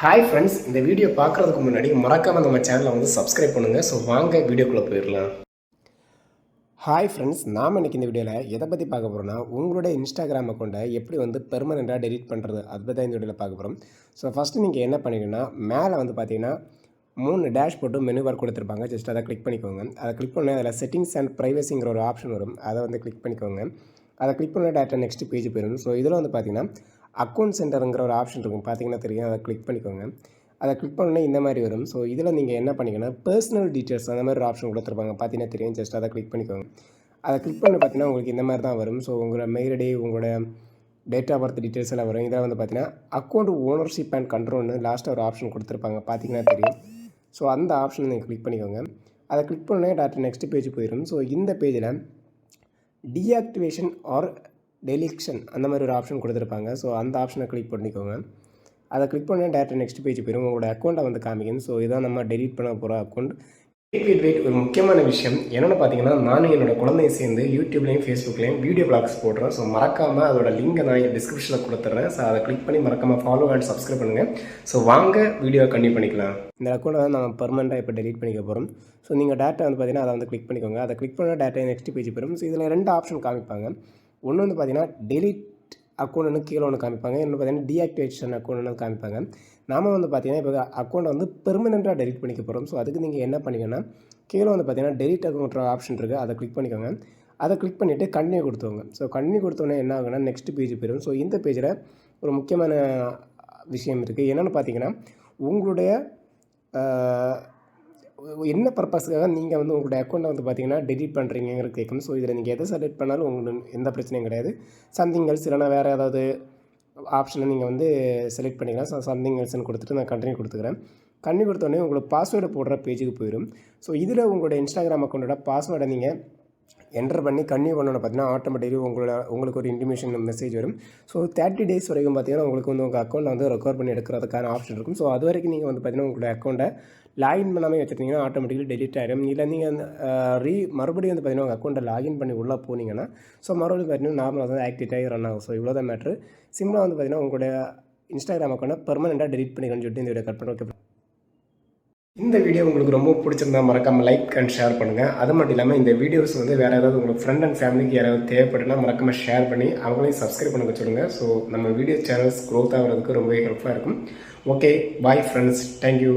Hi friends, இந்த video பார்க்குறதுக்கு முன்னாடி மறக்காமல் நம்ம சேனலை வந்து சப்ஸ்கிரைப் பண்ணுங்கள். ஸோ வாங்க வீடியோக்குள்ளே போயிடலாம். ஹாய் ஃப்ரெண்ட்ஸ், நாம் இன்றைக்கி இந்த வீடியோவில் எதை பற்றி பார்க்க போகிறோம்னா, உங்களுடைய இன்ஸ்டாகிராம் அக்கௌண்ட்டை எப்படி வந்து பெர்மனெண்ட்டாக டெலிட் பண்ணுறது அது பற்றி தான் இந்த வீடியோவில் பார்க்க போகிறோம். ஸோ ஃபஸ்ட்டு நீங்கள் என்ன பண்ணிங்கன்னா, மேலே வந்து பார்த்தீங்கன்னா 3 டேஷ் போட்டு மெனு பார் கொடுத்துருப்பாங்க. ஜஸ்ட் அதை கிளிக் பண்ணிக்கோங்க. அதை கிளிக் பண்ண அதில் செட்டிங்ஸ் அண்ட் ப்ரைவசிங்கிற ஒரு ஆப்ஷன் வரும். அதை வந்து கிளிக் பண்ணிக்கோங்க. அதை கிளிக் பண்ண டேரெக்டாக நெக்ஸ்ட் பேஜ் போயிடும். ஸோ இதில் வந்து பார்த்தீங்கன்னா அக்கௌண்ட் சென்டருங்கிற ஒரு ஆப்ஷன் இருக்கும். பார்த்தீங்கன்னா தெரியும். அதை கிளிக் பண்ணிக்கோங்க. அதை கிளிக் பண்ணோன்னே இந்த மாதிரி வரும். ஸோ இதில் நீங்கள் என்ன பண்ணிங்கன்னா, பர்சனல் டீட்டெயில்ஸ் அந்த மாதிரி ஒரு ஆப்ஷன் கொடுத்துருப்பாங்க. பார்த்தீங்கன்னா தெரியும். ஜஸ்ட் அதை கிளிக் பண்ணிக்கோங்க. அதை கிளிக் பண்ணி பார்த்தீங்கன்னா உங்களுக்கு இந்த மாதிரி தான் வரும். ஸோ உங்களோட மெயில் ஐடி, உங்களோட டேட் ஆஃப் பர்த் டீட்டெயில்ஸ் எல்லாம் வரும். இதில் வந்து பார்த்தீங்கன்னா அக்கௌண்ட் ஓனர்ஷிப் அண்ட் கண்ட்ரோல்னு லாஸ்ட்டாக ஒரு ஆப்ஷன் கொடுத்துருப்பாங்க. பார்த்தீங்கன்னா தெரியும். ஸோ அந்த ஆப்ஷனை நீங்கள் கிளிக் பண்ணிக்கோங்க. அதை கிளிக் பண்ணோன்னே டேரக்ட் நெக்ஸ்ட் பேஜ் போயிடும். ஸோ இந்த பேஜில் டீஆக்டிவேஷன் ஆர் டெலிக்ஷன் அந்த மாதிரி ஒரு ஆப்ஷன் கொடுத்துருப்பாங்க. ஸோ அந்த ஆப்ஷனை கிளிக் பண்ணிக்கோங்க. அதை கிளிக் பண்ணி டேரக்ட் நெக்ஸ்ட் பேஜ் போயிடும். உங்களோட அக்கௌண்ட்டை வந்து காமிக்கணும். ஸோ இதான் நம்ம டெலிட் பண்ண போகிற அக்கௌண்ட். வெயிட் ஒரு முக்கியமான விஷயம் என்னென்னு பார்த்தீங்கன்னா, நானும் என்னோட குழந்தையை சேர்ந்து யூடியூப்லேயும் ஃபேஸ்புக்லேயும் வீடியோ பிளாக்ஸ் போடுறேன். ஸோ மறக்காமல் அதோட லிங்கை நான் இங்கே டிஸ்கிரிப்ஷனில் கொடுத்துட்றேன். ஸோ அதை கிளிக் பண்ணி மறக்காமல் ஃபாலோ அண்ட் சப்ஸ்கிரைப் பண்ணுங்கள். ஸோ வாங்க வீடியோ கண்டினியூ பண்ணிக்கலாம். இந்த அக்கௌண்ட்டை தான் நம்ம பெர்மனெண்ட்டாக இப்போ டெலிட் பண்ணிக்க போகிறோம். ஸோ நீங்கள் டேட்டா வந்து பார்த்தீங்கன்னா அதை வந்து கிளிக் பண்ணிக்கோங்க. அதை கிளிக் பண்ண டேட்டா நெக்ஸ்ட் பேஜ் போயிடும். ஸோ இதில் 2 ஆப்ஷன் காமிப்பாங்க. ஒன்று வந்து பார்த்தீங்கன்னா டெலிட் அக்கௌண்ட்னு கீழே ஒன்று காமிப்பாங்க. இன்னும் பார்த்தீங்கன்னா டீஆக்டிவேஷன் அக்கௌண்ட்னு காமிப்பாங்க. நாம் வந்து பார்த்தீங்கன்னா இப்போ அக்கௌண்ட்டை வந்து பெர்மனெண்ட்டாக டெலிட் பண்ணிக்க போகிறோம். ஸோ அதுக்கு நீங்கள் என்ன பண்ணிங்கன்னா, கீழே வந்து பார்த்தீங்கன்னா டெலிட் அக்கௌண்ட்ற ஆப்ஷன் இருக்குது. அதை கிளிக் பண்ணிக்கோங்க. அதை கிளிக் பண்ணிவிட்டு கண்டினியூ கொடுத்துவோங்க. ஸோ கண்டினியூ கொடுத்தோன்னே என்ன ஆகுனா நெக்ஸ்ட் பேஜ் போயிடும். ஸோ இந்த பேஜில் ஒரு முக்கியமான விஷயம் இருக்குது. என்னென்னு பார்த்தீங்கன்னா, உங்களுடைய என்ன பர்பஸ்க்காக நீங்கள் வந்து உங்களுடைய அக்கௌண்ட்டை வந்து பார்த்தீங்கன்னா டெலிட் பண்ணுறீங்கிறது கேட்கும். ஸோ இதில் நீங்கள் எதை செலக்ட் பண்ணாலும் உங்களுக்கு எந்த பிரச்சனையும் கிடையாது. சம்திங் எல்ஸ் இல்லைனா வேறு ஏதாவது ஆப்ஷனை நீங்கள் வந்து செலக்ட் பண்ணிக்கலாம். ஸோ சம்திங் எல்ஸ்ன்னு கொடுத்துட்டு நான் கண்டினியூ கொடுத்துக்கிறேன். கண்டினியூ கொடுத்தோடனே உங்களுக்கு பாஸ்வேர்டு போடுற பேஜுக்கு போயிடும். ஸோ இதில் உங்களோட இன்ஸ்டாகிராம் அக்கௌண்ட்டோட பாஸ்வேர்டை நீங்கள் என்டர் பண்ணி கண்டினியூ பண்ணோன்னு பார்த்தீங்கன்னா ஆட்டோமேட்டிக்கலி உங்களுக்கு ஒரு இன்டிமேஷன் மெசேஜ் வரும். ஸோ 30 days வரைக்கும் பார்த்தீங்கன்னா உங்களுக்கு வந்து உங்கள் அக்கௌண்ட்டை வந்து ரெக்கவர் பண்ணி எடுக்கிறதுக்கான ஆப்ஷன் இருக்கும். ஸோ அது வரைக்கும் நீங்கள் வந்து பார்த்தீங்கன்னா உங்களோட அக்கௌண்ட்டை லாகின் பண்ணாமல் வச்சுருந்தீங்கன்னா ஆட்டோமேட்டிக்கலி டெலிட் ஆகிடும். இல்லை நீங்கள் மறுபடியும் வந்து பார்த்தீங்கன்னா உங்கள் அக்கௌண்ட்டை லாகின் பண்ணி உள்ளே போனீங்கன்னா ஸோ மறுபடியும் பார்த்தீங்கன்னா நார்மலாக வந்து ஆக்டிவேட் ஆகி ரன் ஆகும். ஸோ இவ்வளோ தான் மேட்ரு. சிம்பிளாக வந்து பார்த்தீங்கன்னா உங்களுடைய இன்ஸ்டாகிராம் அக்கௌண்ட்டை பெர்மனெண்ட்டாக டெலிட் பண்ணிக்கணும்னு சொல்லிட்டு இந்த வீடியோ கட் பண்ண. ஓகே, இந்த வீடியோ உங்களுக்கு ரொம்ப பிடிச்சிருந்தா மறக்காமல் லைக் அண்ட் ஷேர் பண்ணுங்கள். அது மட்டும் இல்லாமல் இந்த வீடியோஸ் வந்து வேறு ஏதாவது உங்களுக்கு ஃப்ரெண்ட் அண்ட் ஃபேமிலிக்கு யாராவது தேவைப்பட்டுனா மறக்காமல் ஷேர் பண்ணி அவங்களையும் சப்ஸ்கிரைப் பண்ண வச்சுடுங்க. ஸோ நம்ம வீடியோ சேனல்ஸ் க்ரோத் ஆகிறதுக்கு ரொம்பவே ஹெல்ப்ஃபுல்லாக இருக்கும். Okay, bye friends, thank you.